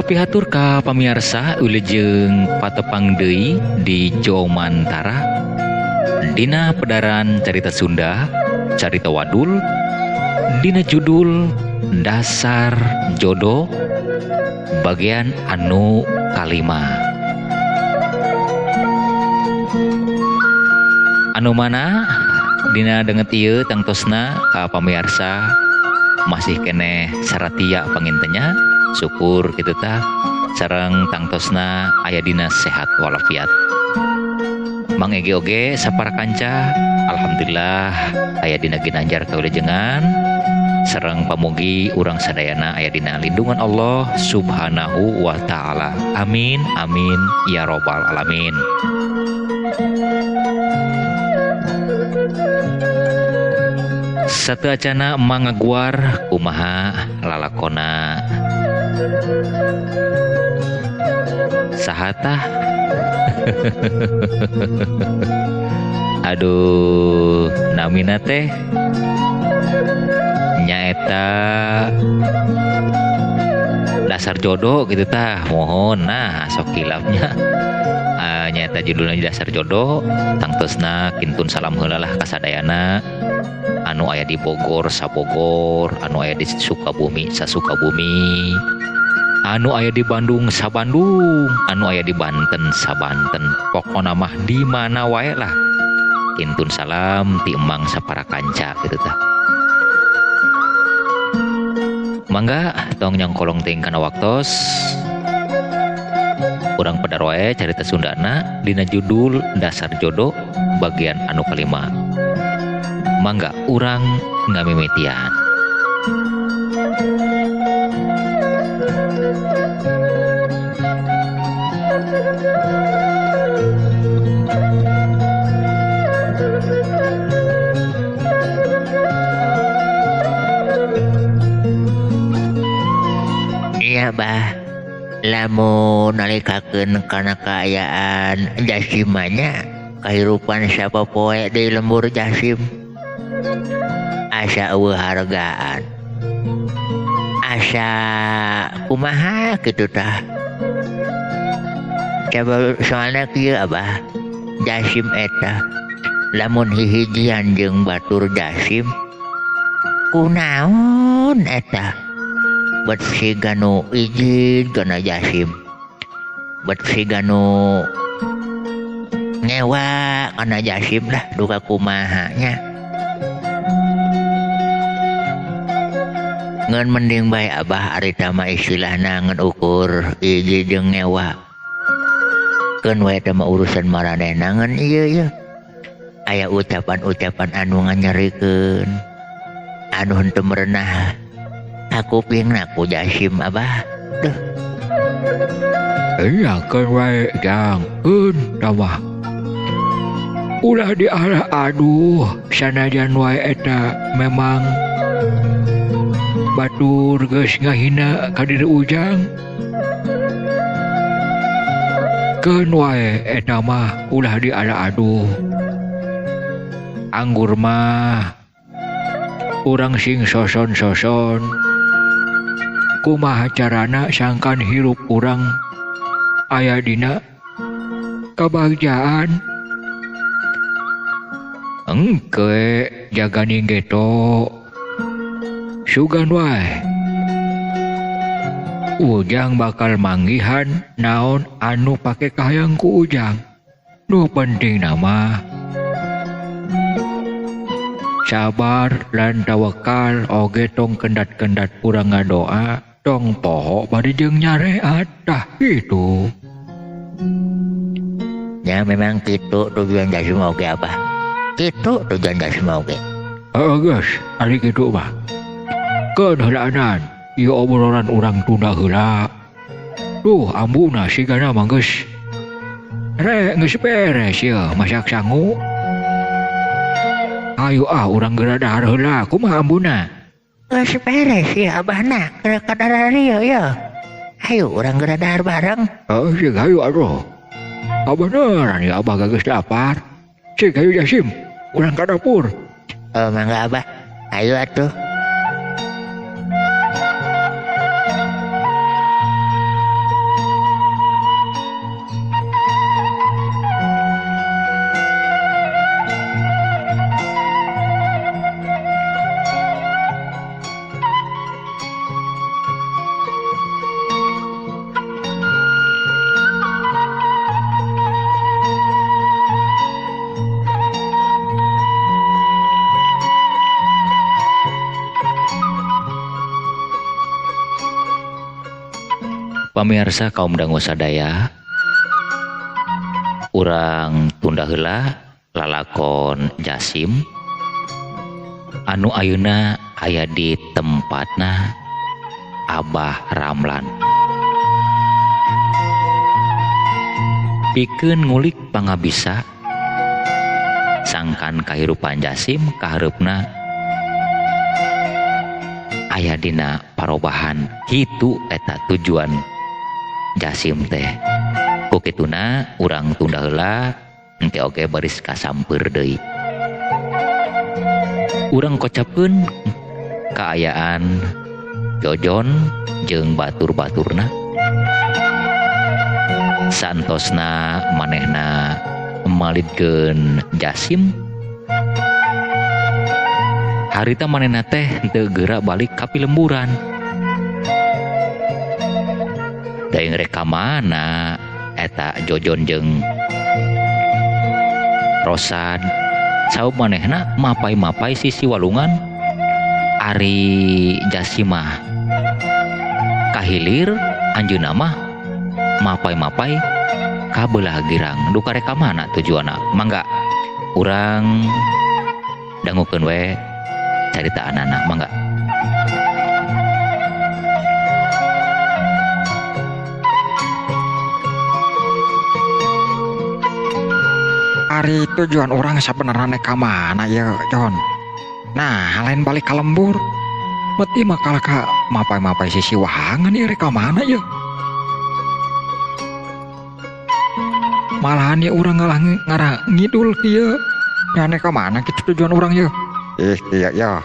Pihatur ka pamirsa Wilujeng patepang deui di Jomantara dina pedaran carita Sunda, carita Wadul, dina judul Dasar Jodoh bagian anu kalima. Anu mana dina denget ieu tangtosna ka pamirsa masih keneh saratia pangintenya. Syukur kitu tah sareng tangtosna aya dina sehat walafiat. Mang Egi oge sapara kanca alhamdulillah aya dina ginanjar kawilujengan sareng pamugi urang sadayana aya dina lindungan Allah Subhanahu wa taala. Amin amin ya robbal alamin. Sateacana mangaguar kumaha lalakona sahatah. Aduh namina teh nyaeta dasar jodoh gitu tah. Mohon nah sok kilapnya nyaeta judulnya dasar jodoh. Tangtosna kintun salam heula lah kasadayana anu aya di Bogor sabogor, anu aya di Sukabumi sasukabumi, anu aya di Bandung sabandung, anu aya di Banten sabanten. Pokona mah di mana wae lah kintun salam ti emang sapara kanca kitu tah. Mangga tong nyongkolong ting kana waktos urang pedar wae carita Sundana dina judul Dasar Jodoh bagian anu kalima. Mangga urang ngamimitian. Iya bah, lamun nalikakeun kana kaayaan jasimanya kahirupan siapa poe di lembur jasim. Asa eueuh hargaan, asa kumaha kitu tah. Coba soalna kieu abah, jasim eta lamun hihijian jeung batur jasim kunaon eta bet siganu izin kana jasim, bet siganu ngewa kana jasim lah duka kumaha nya. Ngan mending bae abah arita mah istilahna ngan ukur izin jeung ngewa. Keun wae teh mah urusan maranehna ngan ieu ye. Aya ucapan-ucapan anu nganyerikeun, anu henteu merenah kupingna ku jasim abah. Duh. Iya keun wae jang keun tamah. Ulah diarah aduh sanajan wae eta memang batur geus ngahina ka diri ujang. Keun wae eta mah ulah diarah aduh. Anggur mah urang sing soson-soson kumaha carana sangkan hirup urang aya dina kabagjaan. Engke jagani geto sugan wae ujang bakal manggihan naon anu pake kahayang ku ujang. Nu penting nama sabar lan tawakal oge tong kendat-kendat urang ngadoa tong poho bari jeung nyareat tah kitu. Ya memang kitu tujuan jasim oge abah. Kitu tujuan jasim oge. Geus ari kitu mah. Keun heulaanan ieu obrolan urang tunda heula. Duh ambuna sigana mah geus geus beres ieu masak sangu. Ayo urang geradahar heula kumaha ambuna? Geus beres ya abahna keur kadar ieu ya. Ayo urang geradahar bareng. Sing hayu atuh. Beneran ya abah geus lapar. Sing hayu Jasim, urang ka dapur. Mangga abah. Ayo atuh. Pamirsa kaum dangu sadaya, urang tunda heula lalakon Jasim anu ayeuna aya di tempatna Abah Ramlan. Pikeun ngulik pangabisa sangkan kahirupan Jasim kahareupna aya dina parobahan. Kitu eta tujuan Jasim teh. Ku kituna urang tunda heula engke oge baris kasamper deui. Urang kocapkeun kaayaan Jojon jeung batur-baturna. Santosna manehna malidkeun Jasim, harita manehna teh teu geura balik ka Pilemburan. Daeng rek mana eta Jojon jeung Rosad saub manehna mapai-mapai sisi walungan. Ari Jasimah kahilir anjeunna mah mapai-mapai ka beulah girang. Duka rek mana tujuanna? Mangga urang dangukeun we carita anana. Mangga. Ari tujuan orang sabenerna ka mana ya, Jon? Nah, lain balik ka lembur. Meti makalah ka mapai-mapai sisi wahangan ieu rek ka mana ya? Malahan ya urang ngarang ngidul kieu. Nyane ka mana kitu tujuan urang ya? Iya ya.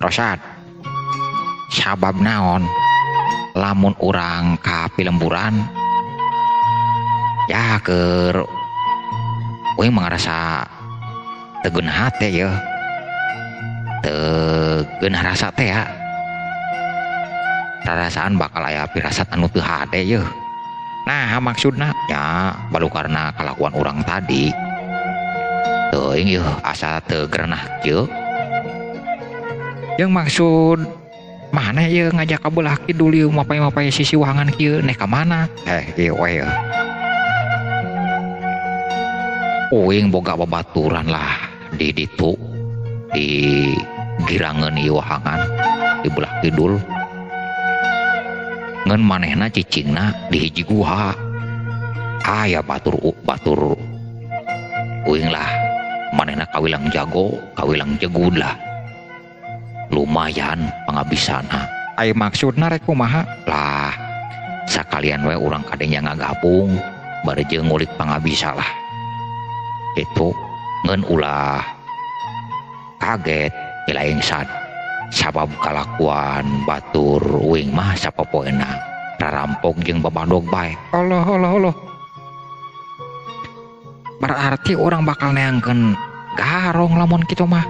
Rosad. Sabab naon? Lamun urang ka Pilemburan ya keur we mangarasa tegeunah hate ya. Tegeunah rasa teh ya. Rarasaan bakal aya pirasat anu teu hade ya. Nah maksudna nya balukarna kalakuan urang tadi teuing yeuh asa teu gerenah kieu. Jeung maksud mana ya ngajak ka beulah kidul ieu mapai-mapai sisi wahangan kieu neh ka mana? Ieu we. Uing boga babaturan lah di ditu di girangeun ieu wahangan di belah kidul. Ngan manehna cicingna di hiji guha. Aya batur uing lah manehna kawilang jago, kawilang jegud lah. Lumayan pangabisana. Ai maksudna rek kumaha? Lah sakalian we urang kadenya ngagabung bari jeung ngulik pangabisa lah. Itu ngen ulah kaget ilaing sad sabab kalakuan batur uing mah sapopoena rarampok jeung babadog bae. Allah. Berarti orang bakal neangkeun garong lamun kitu mah.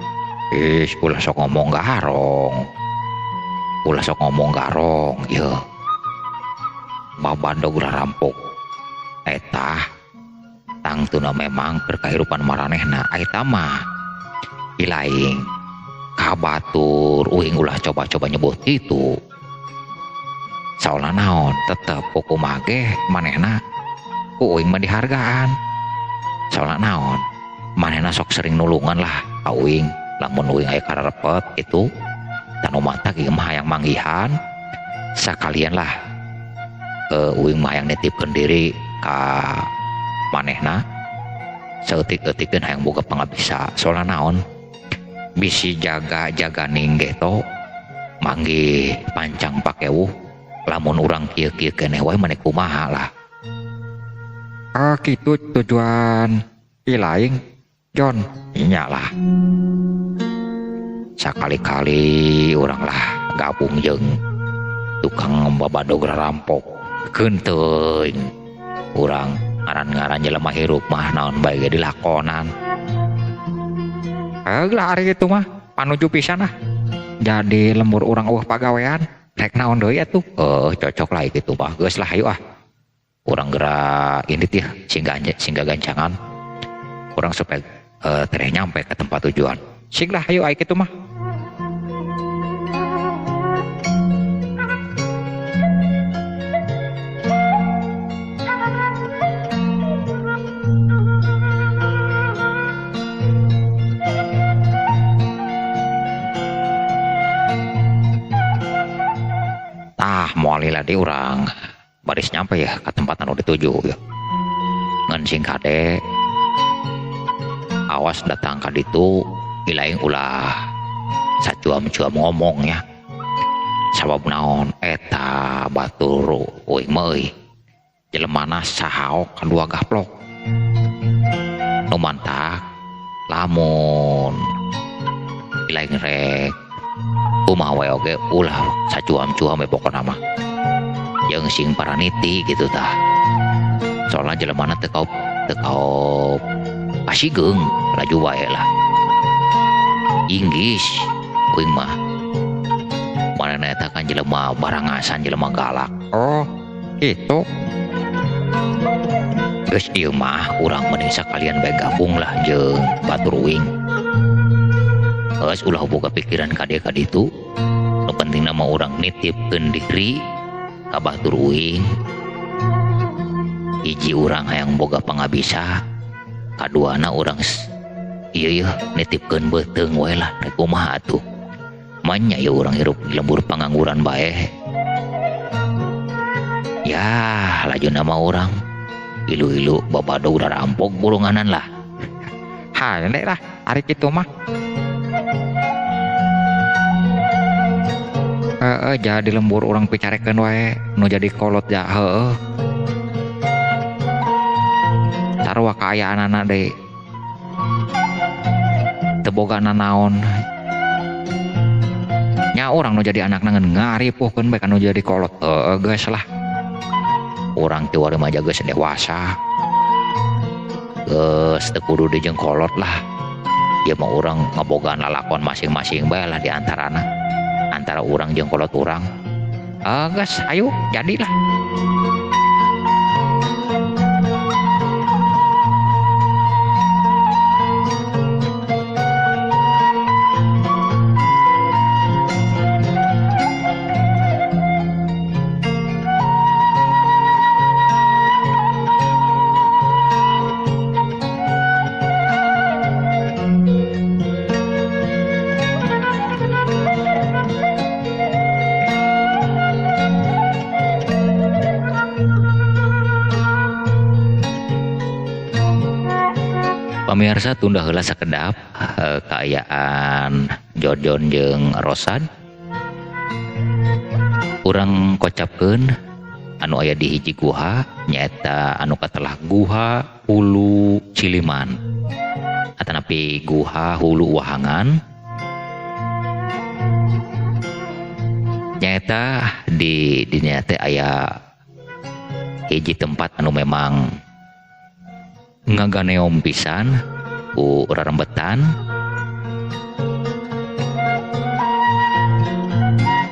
Ulah sok ngomong garong. Yeuh. Babadog rarampok eta tangtuna memang berkehidupan maranehna aita mah ilaing kabatur uing ulah coba-coba nyebut itu saola naon tetep hukum ge manehna ku uing mah dihargaan saola naon manehna sok sering nulungan lah ka uing lamun uing aya karepet itu tanu mata ge mah hayang manggihan sakalian lah uing mah hayang nitipkeun diri ka manehna saeutik-eutikeun hayang boga pangabisa soalna naon bisi jaga ninggeh to manggih pancang pakewuh lamun urang kieu-kieu keneh wae maneh kumaha lah. Kitu tujuan ilaing Jon. Nya lah sakali-kali urang lah gabung jeung tukang babadog rarampok keun teuing urang ngaran-ngaran jelema hirup mah naon bae ge dilakonan. Lah ari kitu mah panuju pisan lah. Jadi lembur urang eueuh pagawean rek naon deui atuh? Cocok lah kitu mah. Geus lah hayu ah. Urang geura ini teh singga gancangan. Urang supaya tereh nyampe ke tempat tujuan. Sing lah hayu aya kitu mah. tapi orang baris nyampe ya ke tempat anu dituju ya. Ngan sing kade awas datang ka ditu ilaing ulah sacuam-cuam ngomong ya. Sabab naon eta batur uing meuy jelemana sahaok kadua gaplok. Nu mantak lamun ilaing rek kumaha wae oge ulah sacuam-cuam we pokona mah. Jeung sing paraniti gitu tah. Soalna jelemana teu kaup pasigeung laju wae lah. Inggis uing mah manehna eta kan jelema barangasan jelema galak. Oh, gitu. Geus ieu mah urang mending sakalian bae gabung lah jeung batur uing. Geus ulah boga pikiran kade ka ditu. Nu pentingna mah urang nitipkeun diri ka batur uing. Hiji urang hayang boga pangabisa, kaduana urang ieu nitipkeun beuteung wae lah rek kumaha atuh. Manya ya urang hirup di lembur pangangguran bae. Ya, laju nama urang ilu-ilu babado udah rampok bulunganan lah. Ha, nek lah, ari kitu mah. Jadi lembur urang picarekeun wae nu jadi kolot ya heueuh. Sarua kaayaanana deui. Teu bogana naon. Nya urang nu jadi anak nangen ngaripuhkeun bae anu jadi kolot. Geus lah. Urang teu remaja geus dewasa. Geus teu kudu dijeng kolot lah. Ieu mah urang ngabogaan lalakon masing-masing bae lah di antarana. Antara urang jeung kolot urang. Geus ayo jadilah. Pamirsa tunda heula sakedap kaayaan Jojon jeung Rosan. Urang kocapkeun anu aya di hiji guha nyaeta anu katelah Guha Hulu Ciliman. Atanapi Guha Hulu Wahangan. Nyaeta di dinya teh aya hiji tempat anu memang ngaganeom pisan ku rarembetan.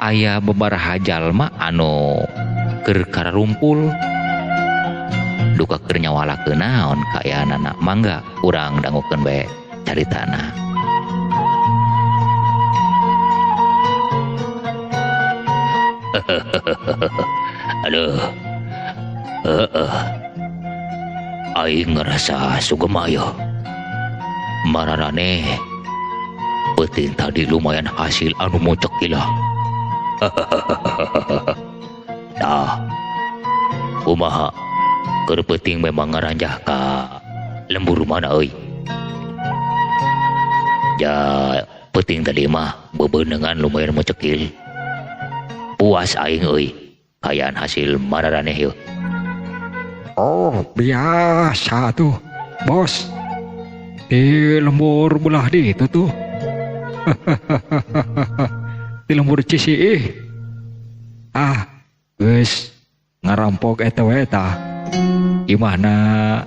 Aya babaraha jalma anu keur kararumpul duka keur nyawalakeun naon kaayaanana. Mangga urang dangukeun bae caritana. Aduh. Aing ngerasa sugema ya. Mararane peuting tadi lumayan hasil anu mocok gila. Dah. Kumaha? Keur peuting memang ngaranjah ka lembur mana euy. Ja peuting tadi mah bebeunangan lumayan mocekil. Puas aing euy. Kayaan hasil mararane yeuh. Oh, biasa tuh, bos. Di lembur belah di itu tuh. Di lembur Cisiih. Geus ngarampok eta we tah. Gimana?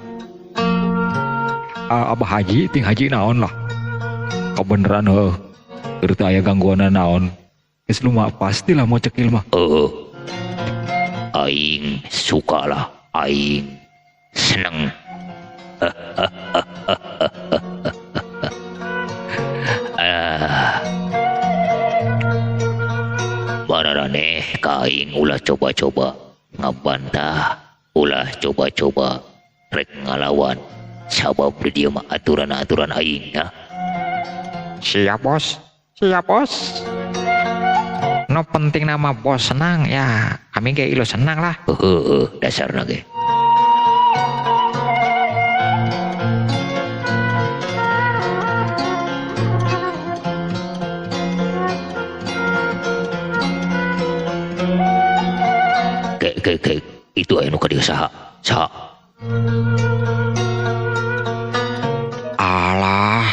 Abah Haji, ting Haji naon lah. Kebeneran heuh. Keur teu aya gangguan naon. Geus lumah pastilah mau cekil mah. Aing suka lah. Aing seneng. Mararane ka aing ulah coba-coba ngabantah, ulah coba-coba rek ngalawan. Sabab di dieu mah aturan-aturan aing ya. Siap bos, siap bos. No penting nama bos senang ya. kami ge ilo senang lah. Dasarna ge. Ke itu anu ka dieu saha? Alah,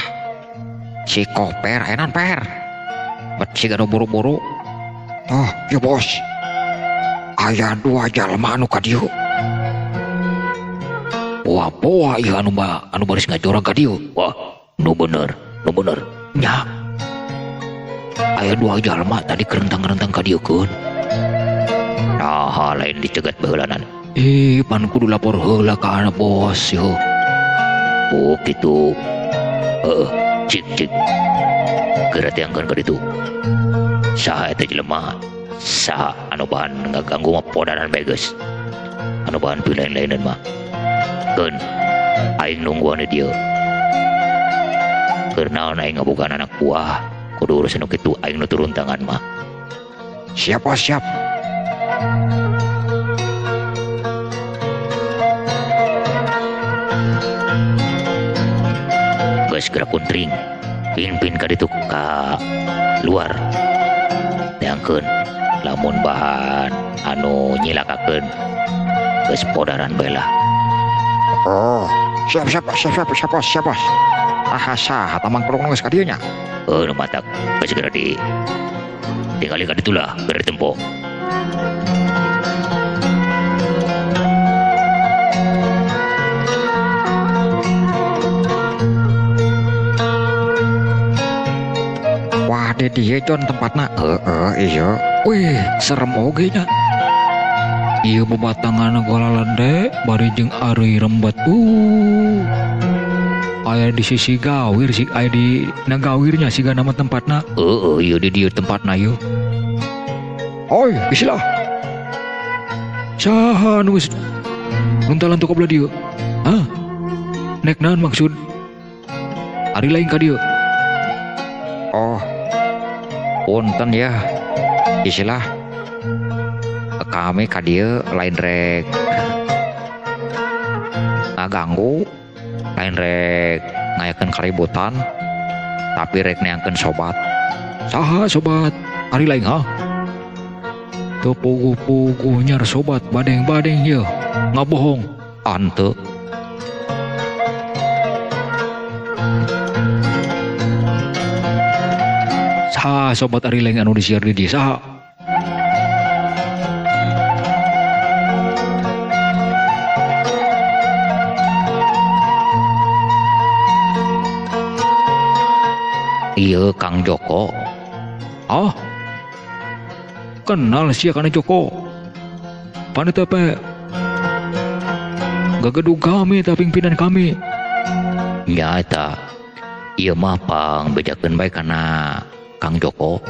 si Koper, enan per. Bet si gado buru-buru. Oh, ya bos. Aya 2 jalma anu ka dieu. Poa ieu anu baris ngajorang ka dieu. Wah, nu bener. Nya, Aya 2 jalma tadi kerentang-kerentang ka dieu keun. Nah, lain dicegat baheulanan. pan kudu lapor heula ka anak bos yo. Oh gitu. Cik. Geratiangkeun ka ditu. Saha eta jelema? Saha anu bahan ngaganggu mah podanan bae geus. Anu bahan pilain-lainan mah. Keun aing nungguan di dieu. Keur naon aing ngabogaan anak buah, kudu urusan nu kitu aing nu turun tangan mah. Siap bos, siap. Geus gerak kuntring. Pin ka ditu ka luar. Teangkeun lamun bahan anu nyilakakeun geus podaran bae lah. Oh, siap bos. Saha tamang kurung geus ka dieu nya. Nu matak geus geura di tinggali ka ditu lah keur ditempo. Wah, di dieu Jon tempatna. Iya. Wih, serem oge nya. Ieu bebatangan golalande bari jeung ari rembat. Aya di sisi gawir sih, aya di nagawirnya siga nama tempatna. Ieu di dieu tempatna ieu. Oi, bislah. Saha nu geus nuntalan teu kabelah dieu? Hah? Nek naon maksud? Ari lain ka dieu. Oh. Punten ya. Bislah. Kami ka dieu lain rek ngaganggu, lain rek ngayakeun kaributan, tapi rek neangkeun sobat. Saha sobat? Ari lain ha? Teu puguh-puguh nyar sobat badeng-badeng ye. Ngabohong. Anteu. Saha sobat ari lain anu disiar di dieu saha? Ieu Kang Joko. Ah, kenal sia kana Joko. Pane tepe. Gagedug kami ta pimpinan kami. Nya eta. Ieu mah pang bejakeun bae kana Kang Joko.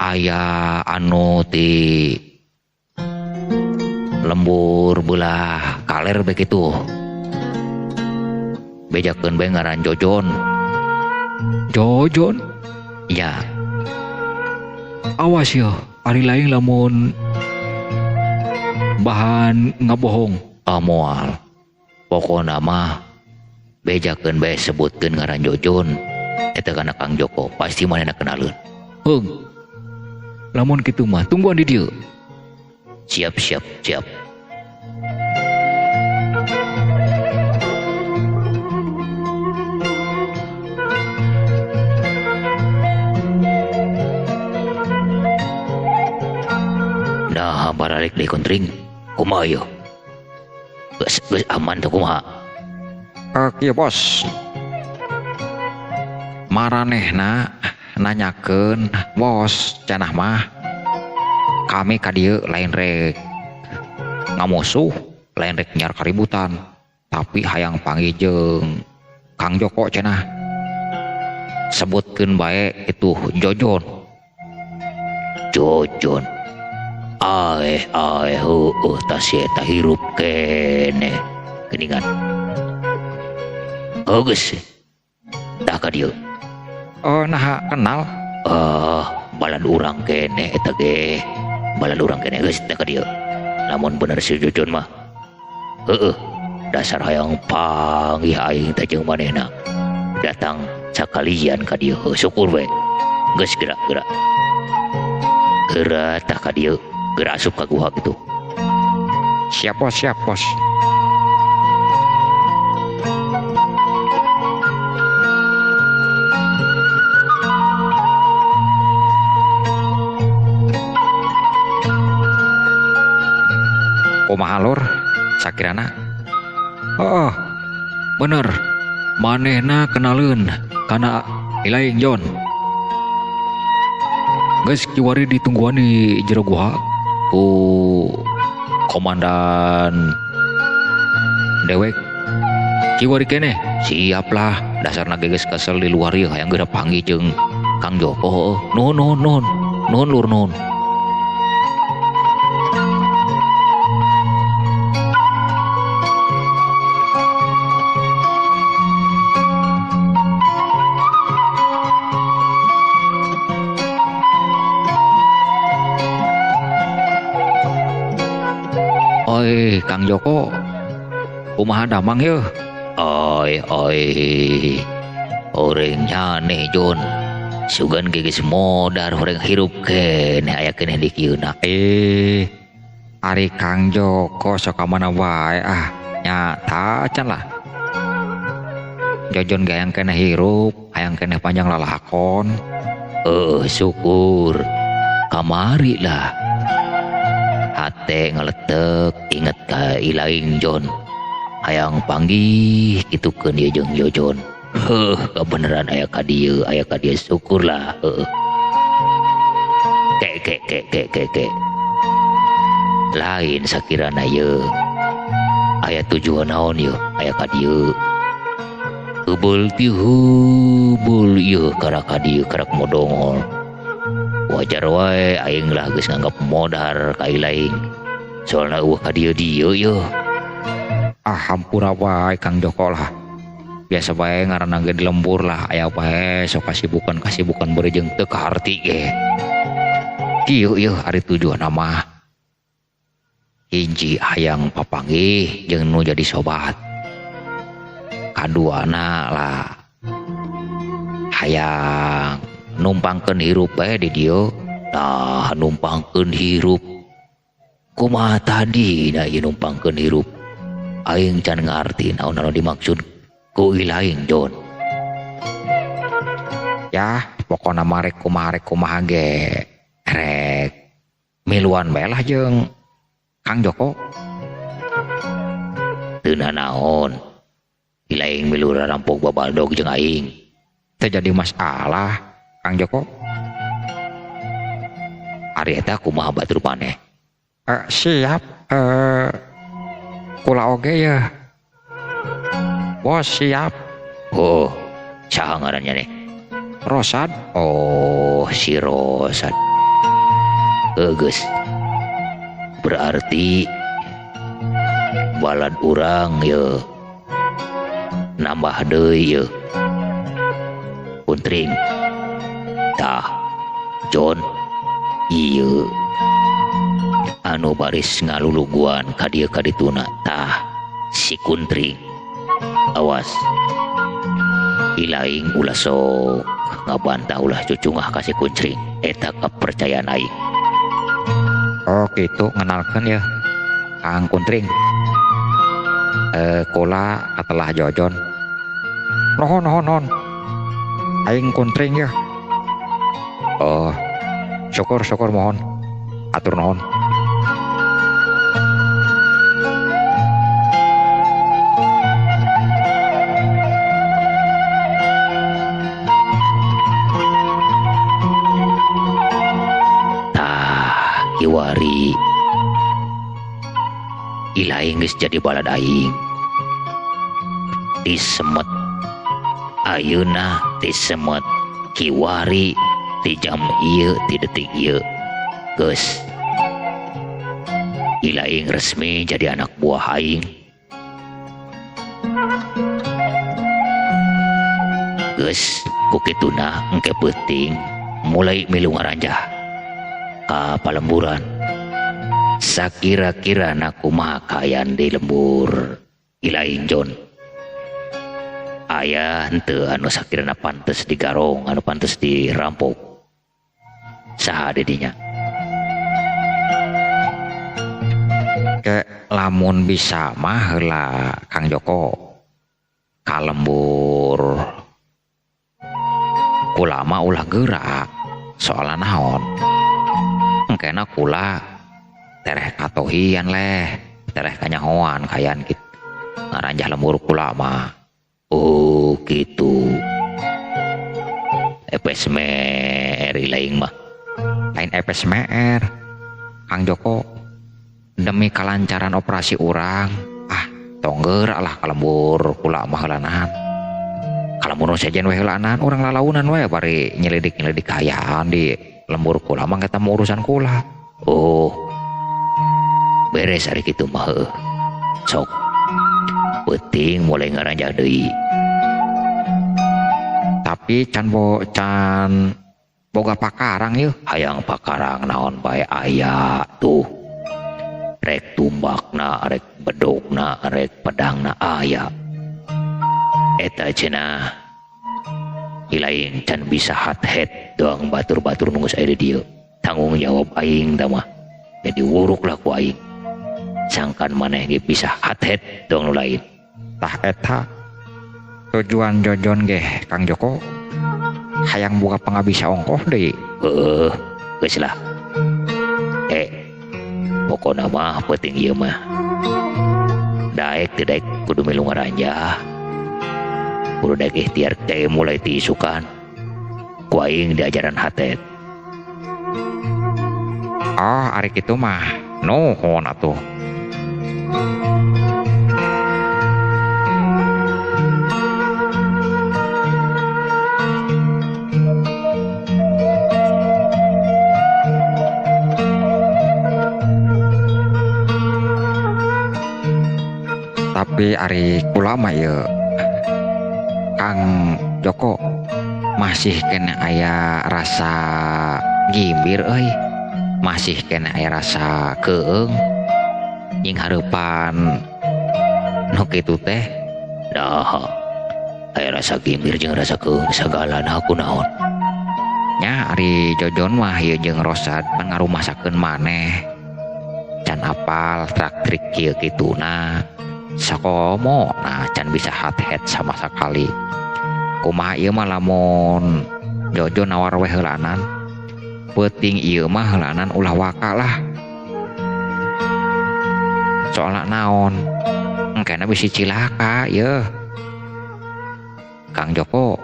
Aya anu ti lembur belah kaler begitu. Bejakeun bae ngaran Jojon. Jojon? Ya. Awas ya, ari lain lamun bahan ngabohong. Moal. Pokona mah bejakeun bae sebutkeun ngaran Jojon. Eta kana Kang Joko, pasti manehna kenaleun. Heung. Lamun kitu mah tungguan di dieu. Siap. Nah, baralik deui kontring. Kumaha ieu? Geus aman teh kumaha? Kieu bos. Maranehna nanyakeun, bos, cenah mah kami ka dieu lain rek ngamusuh, lain rek nyar kaributan, tapi hayang panggil jeung Kang Joko cenah. Sebutkeun bae itu Jojon. Jojon. Aeh tas eta hirup kene. Geuningan. Geus. Dah ka dieu. Oh, nah kenal. balad urang kene eta ge. Balad urang kene geus teh ka dieu. Lamun bener si Jojon mah. Heueuh, dasar hayang panggih aing teh jeung manehna. Datang sakalian ka dieu, syukur we. Geus gerak-gerak. Geura tah ka dieu, geura asup ka guha kitu. Siap bos, siap bos. Kumaha lur sakirana? Oh, bener. Manehna kenaleun kana Ilaing Jon. Geus kiwari ditungguan di jero guha ku Komandan Dewek. Kiwari keneh. Siaplah, dasarna geus kesel di luar ieu hayang geura panggih jeung Kang Joko. Nuhun lur nuhun. Oi, Kang Joko. Kumaha damang yeuh? Oi. Oreng nyaneh Jon. Sugan geus modar horeng hirup keneh aya keneh di kieuna. Ari Kang Joko sok ka mana wae nyata can lah. Jojon gayang keneh hirup, hayang keneh panjang lalakon. Syukur. Kamari lah. Hate ngeletek inget ka Ilaing Jon. Hayang panggih kitukeun ieu jeung Jojon. Kebeneran aya ka dieu syukurlah. Ke. Lain sakirana ieu. Aya tujuan naon ieu aya ka dieu. Heubeul ti heubeul ieu karak ka dieu karak modongol. Wajar wae aing lah geus nganggap modar ka Ilaing. Soalna eueuh ka dieu yeuh. Hampura wae Kang Joko lah. Biasa bae ngaranna ge di lembur lah, aya bae sok kasibukan beureuh jeung teu kaharti ge. Kieu yeuh ari tujuan mah. Hiji hayang papanggih jeung nu jadi sobat. Kaduana lah hayang numpangkeun hirup bae di dieu. Nah, numpangkeun hirup. Kumaha tadi na ieu numpangkeun hirup? Aing can ngarti naon anu dimaksud ku Ilaing Jon. Ya, pokona marek kumaha ge rek miluan bae lah jeung Kang Joko. Teu naon. Ilaing milu rampok babaldog jeung aing. Teu jadi masalah Kang Joko. Ari eta kumaha batur paneh? Siap. Kula oge ya. Bos siap. Oh, saha ngarannya nih? Rosad. Oh, si Rosad. Geus. Berarti balad urang ye nambah deui ye. Kuntring. Tah, Jon. Ieu anu baris ngaluluguan ka dieu ka dituna tah si Kuntring. Awas. Ilaing ulah sok ngabantah ulah cucungah ka si Kuntring. Eta kepercayaan aing. Oh gitu ngenalkeun ya Kang Kuntring. Kula atelah Jojon. Nuhun. Aing Kuntring ya. Oh, syukur mohon. Atur nuhun. Kiwari Ilaing geus jadi balad aing. Ti semet ayeuna ti semet kiwari ti jam ieu ti detik ieu geus Ilaing resmi jadi anak buah aing. Geus ku kituna engke peuting mulai milu ngaranjah ka palemburan. Sakira-kira na kumaha kaayaan di lembur Ilaing Jon. Aya henteu anu sakirana pantes digarong, anu pantes dirampok. Saha didinya? Ke lamun bisa mah heula Kang Joko ka lembur kula mah ulah gerak soalna naon engkena kula tereh katohian leh tereh kanyahoan kayan gitu ngaranjah lembur kula mah. Oh gitu. Epes mer Ilaing mah Lain epes meer Kang Joko demi kelancaran operasi urang tong gerak lah ka lembur kula mah heulanan. Kalamun sajen we heulanan urang lalaunan we bari nyelidik-nyelidik kaayaan di lembur kula mah eta mah urusan kula. Oh beres hari kitu mah heuh. Sok penting mulai ngaranjah deui. Tapi can boga pakarang yeuh. Hayang pakarang naon bae aya tuh. Rek tumbakna, rek bedogna, rek pedangna aya. Eta cenah Ilaing can bisa hat-het doang batur-batur nunggus aya di dieu. Tanggung jawab aing tah mah. Jadi wuruk lah ku aing. Sangkan maneh ge bisa hat-het doang nu lain. Tah eta tujuan Jojon ge Kang Joko hayang boga pangabisa ongkoh deui. Geus lah. Pokona mah penting ieu mah. Daek teu daek kudu milu ngaranjah. Kudu daek ikhtiar teh mulai ti isukan. Ku aing diajaran hatet. Oh, ari kitu mah nuhun atuh. Tapi ari kula mah ye Kang Joko masih kena aya rasa gimbir euy. Masih kena aya rasa keung jeung hareupan nu kitu teh. Dah aya rasa gimbir jeung rasa keung sagalana kunaon. Nya ari Jojon mah ieu jeung Rosad pangarumasakeun maneh. Can apal trak-trik kieu kituna. Sakomo nah can bisa hat-het sama sekali. Kumaha ieu mah lamun Jojo nawar we heulanan penting ieu mah heulanan ulah waka lah. Soalna naon engkena bisi cilaka yeuh Kang Joko.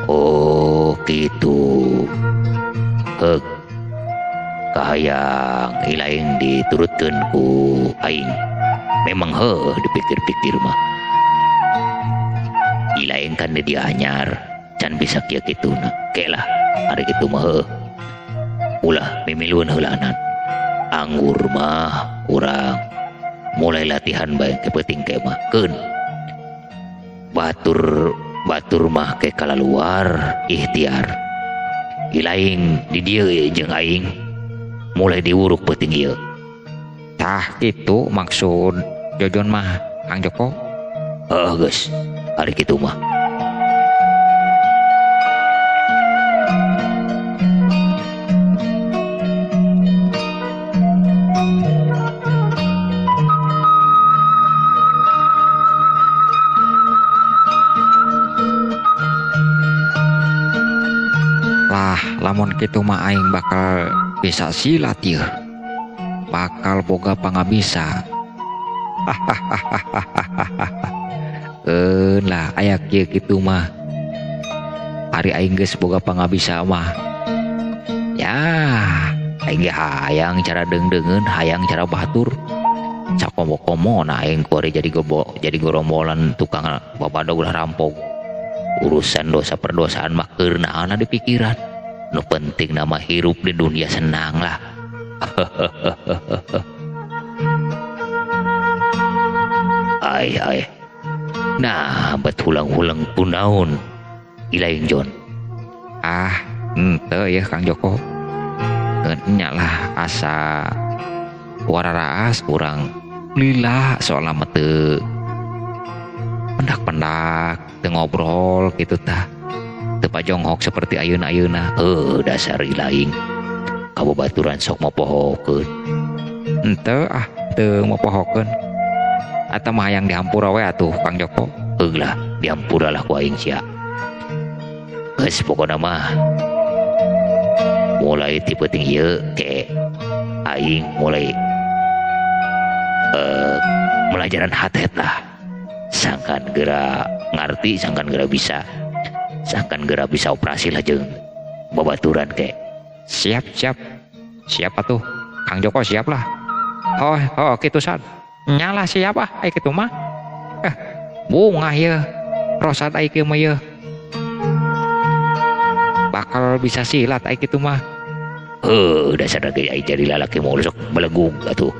Oh gitu. Heug kahayang Ilaing diturutkeun ku aing. Memang heuh dipikir-pikir mah. Ilaing kan dia anyar, can bisa kieu kituna. Kelah, ari kitu mah heuh. Ulah mimiluan heulanan. Anggur mah urang mulai latihan bae ke penting ke mah keun. Batur mah ke kalaluar ikhtiar. Ilaing di dieu jeung aing mulai diwuruk penting ieu. Tah itu maksud Jojon mah Kang Joko. Geus ari kitu mah. Lah lamun kitu mah aing bakal bisa silat yeuh. Bakal boga pangabisa. Lah aya kieu kitu mah. Ari aing geus boga pangabisa mah. Ya, aing ge hayang cara deung-deungeun, hayang cara batur. Sakomo-komo na aing kuari jadi gorombolan tukang babadog ulah rampok. Urusan dosa perdosaan mah keur naana di pikiran. Nu penting nama hirup di dunia senang lah. Ai. Nah, bet hulang-hulang punaun Ilaing Jon. ente ya Kang Joko. Nyalah asa wararaas kurang lila soalnya mete pendak-pendak teu ngobrol gitu tah teu pajonghok seperti ayeuna-ayeuna. Dasar ilaing kababaturan sok mopohokeun. Henteu teu mopohokeun. Eta mah hayang dihampura we atuh Kang Joko. Lah dihampura lah ku aing sia. Geus pokona mah mulai tipe tinggi ke aing mulai pelajaran hatet lah, sangkan geura ngarti, sangkan geura bisa operasi lah jeung babaturan ke. Siap atuh Kang Joko, siap lah. Oh kitu san nyala siap kitu mah bunga ya rosat ai kieu mah ya bakal bisa silat ai kitu mah. Dasar lagi ai jadi lalaki mau sok belegung atuh.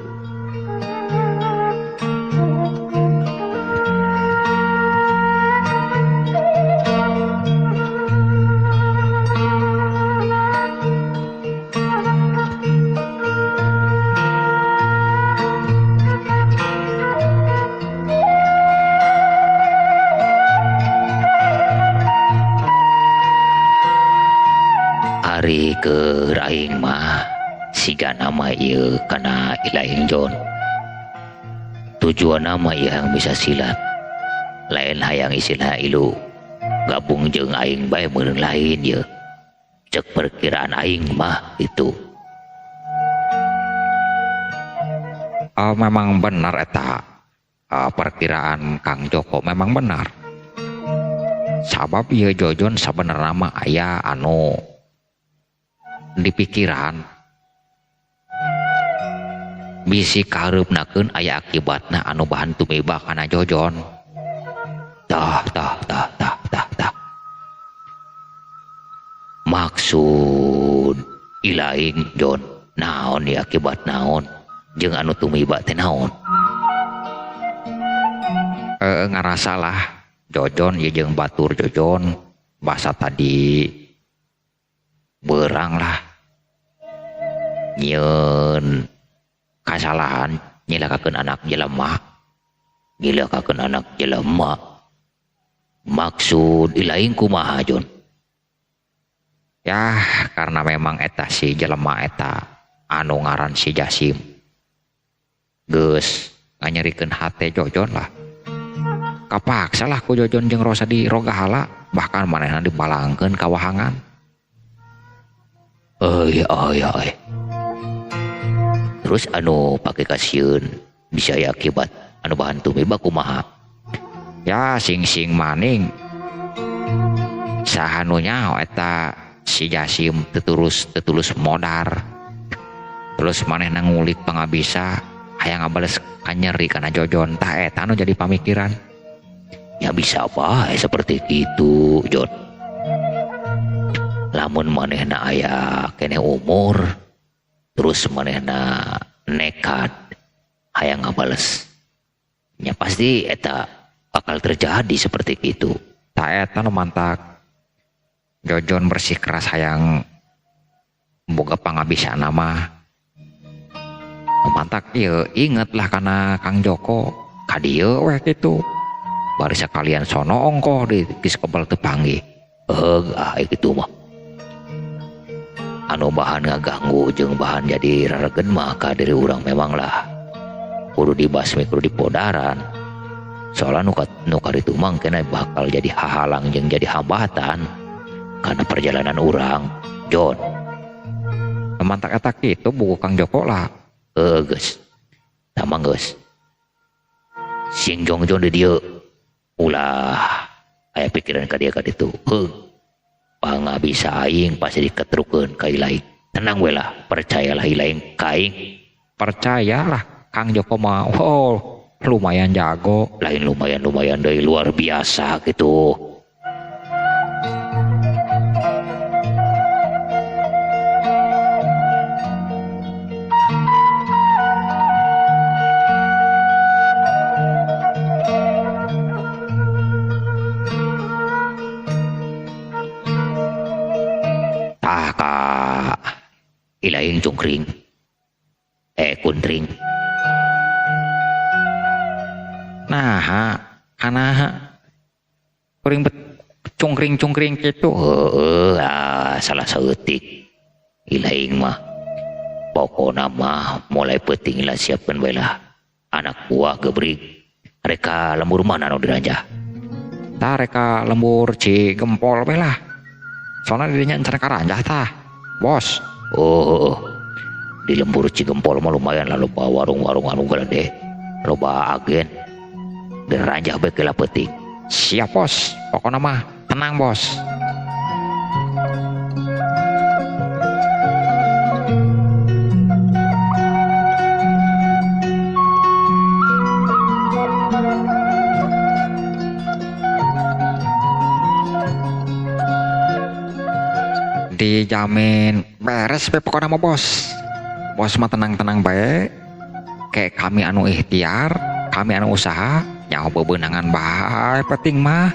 Ari ke aing mah siga nama ieu kana ilaing Jon. Tujuan nama ieu yang bisa silat. Lain hayang istilah ilu gabung jeung aing bae meureun lain ieu. Cek perkiraan aing mah itu. Memang benar eta perkiraan Kang Joko memang benar. Sabab ieu Jojon sabenerna mah aya anu di pikiran bisi kareupnakeun aya akibatna anu bahan tumiba kana Jojon. Tah. Maksud ilaing Jon naon ya akibat naon jeung anu tumiba teh naon? Ngarasalah Jojon ieu jeung batur Jojon basa tadi berang lah nyeun kasalahan nyilakakeun anak jelema. Maksud ilaing kumaha Jon? Ya karena memang eta si jelema eta anu ngaran si Jasim geus nganyerikeun hate Jojon lah. Kapaksa lah ku Jojon jeung Rosadi Rogahala bahkan manehna dipalangkeun ka wahangan. Terus anu pake kasieun bisa ya akibat anu bahan tumiba kumaha? Ya sing maning sahanunya eta si Jasim tetulus modar. Terus manehna ngulik pangabisa hayang ngabales kanyeri kana Jojon. Tah eta anu jadi pamikiran. Ya bisa bae seperti itu Jon. Lamun manehna aya keneh umur terus manehna nekat hayang ngabales, nya pasti eta bakal terjadi seperti itu. Ta eta nu mantak Jojon bersikeras hayang boga pangabisana mah mantak ieu ingetlah kana Kang Joko ka dieu we kitu bari sakalian sono ongkoh di geus kebal teu panggih. Kitu mah anu bahan ngaganggu jeung bahan jadi raregen mah ka diri urang memang lah kudu dibasmi kudu dipodaran. Soalnya nu kaditu mah kena bakal jadi hahalang jeung jadi hambatan karena perjalanan urang Jon. Mantak eta kitu buku Kang Joko lah. Geus. Tamang geus. Sing Jon di dieu ulah aya pikiran ka dieu ka ditu. Pangabisa aing pasti diketrukeun ka ilaing. Tenang we lah, percayalah ilaing ka aing. Percayalah Kang Joko mah lumayan jago. Lain lumayan deui luar biasa gitu. ilaing cungkring kuntring. Nah, kana kuring cungkring gitu. Salah saeutik ilaing mah pokona mah mulai penting lah siapkan bela anak buah gebrik reka lembur mana nu diranjah. Tah reka lembur ci gempol we lah. Soalnya dirinya encan karanjah tah, bos. Di lembur Cigempol mah lumayan lah loba warung-warung anu gede, loba agen. Diranjah bae ke petik. Siap bos, pokoknya mah tenang bos. Dijamin beres be pokoknya mah bos. Bos mah tenang-tenang baik. Kayak kami anu ikhtiar, kami anu usaha, nyaho bebenangan bae penting mah.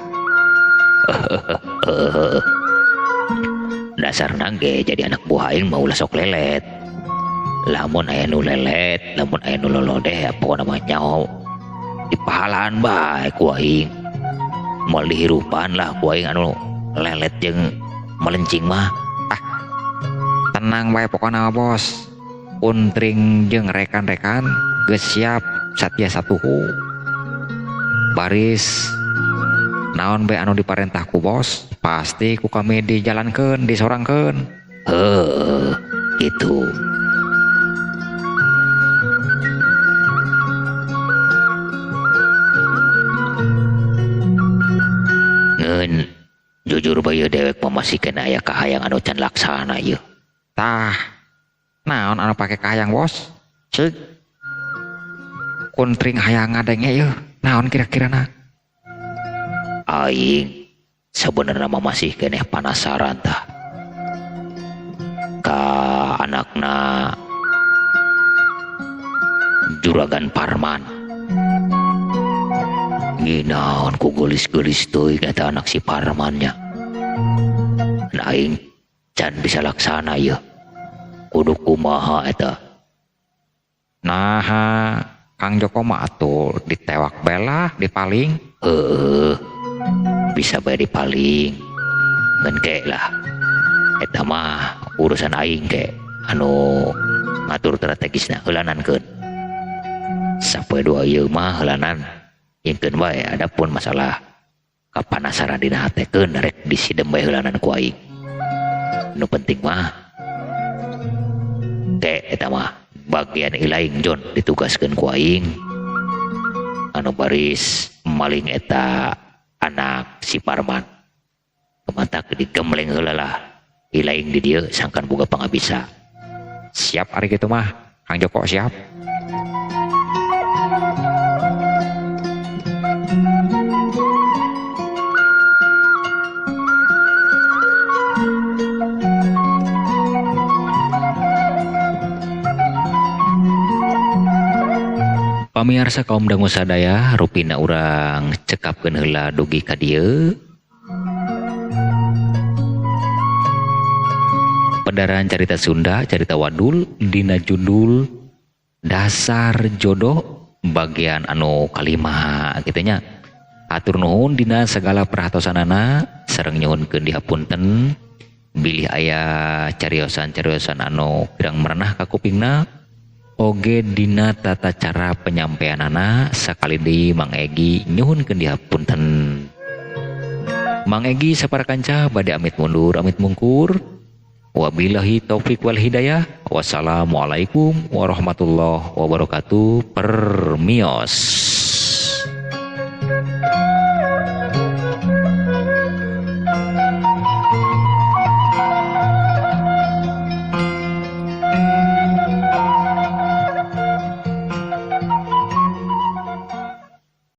Dasar nangge jadi anak buah aing mau ulah sok lelet. Lamun aya nu lelet, lamun aya nu lolodeh pokona mah nyaho dipahalaan bae ku aing. Moal dihirupan lah ku aing anu lelet jeung melencing mah. Tenang bae pokoknya bos. Untring jeung rekan-rekan geus siap satya satuhu. Baris naon bae anu diparentah ku bos, pasti ku kami dijalankeun, disorangkeun. Gitu. Ngeun jujur bae dewek memasikeun aya kahayang anu can laksana ieu. Tah, naon anu pake kahayang bos? Cik, kuntring hayang ngadenge yeuh, naon kira-kirana? Aing sebenarnya masih keneh penasaran tah ka anakna Juragan Parman. Ginaon ku gelis-gelis teuing eta anak si Parmannya. Nah aing can bisa laksana ya kudu kumaha eta. Nah Kang Joko mah atuh ditewak belah dipaling. Bisa bae dipaling ngan ke lah eta mah urusan aing ke anu ngatur strategisna heulanankeun. Sapoe dua ieu mah heulanan ingkeun wae adapun masalah kapanasaran dina hatekeun rek disidem bae heulanan ku aing. Nu penting mah teh eta mah bagian ilaing Jon ditugaskeun ku aing anu baris maling eta anak si Parman. Kematak digemleng heula lah ilaing di dieu sangkan boga pangabisa. Siap ari kitu mah Kang Joko siap. Pamirsa kaum dangu sadaya, rupina urang cekapkeun heula dugi ka dieu. Pedaran carita Sunda, carita Wadul dina judul Dasar Jodoh bagian anu kalima kitu nya. Atur nuhun dina segala perhatosanana sareng nyuhunkeun dihapunten bilih aya cariosan-cariosan anu pirang merenah ka kupingna. Oge dina tata cara penyampaianana sakali deui Mang Egi nyuhunkeun dihapunten. Mang Egi saparakanca bade amit mundur amit mungkur. Wabillahi taufik wal hidayah. Wassalamualaikum warahmatullahi wabarakatuh. Permios.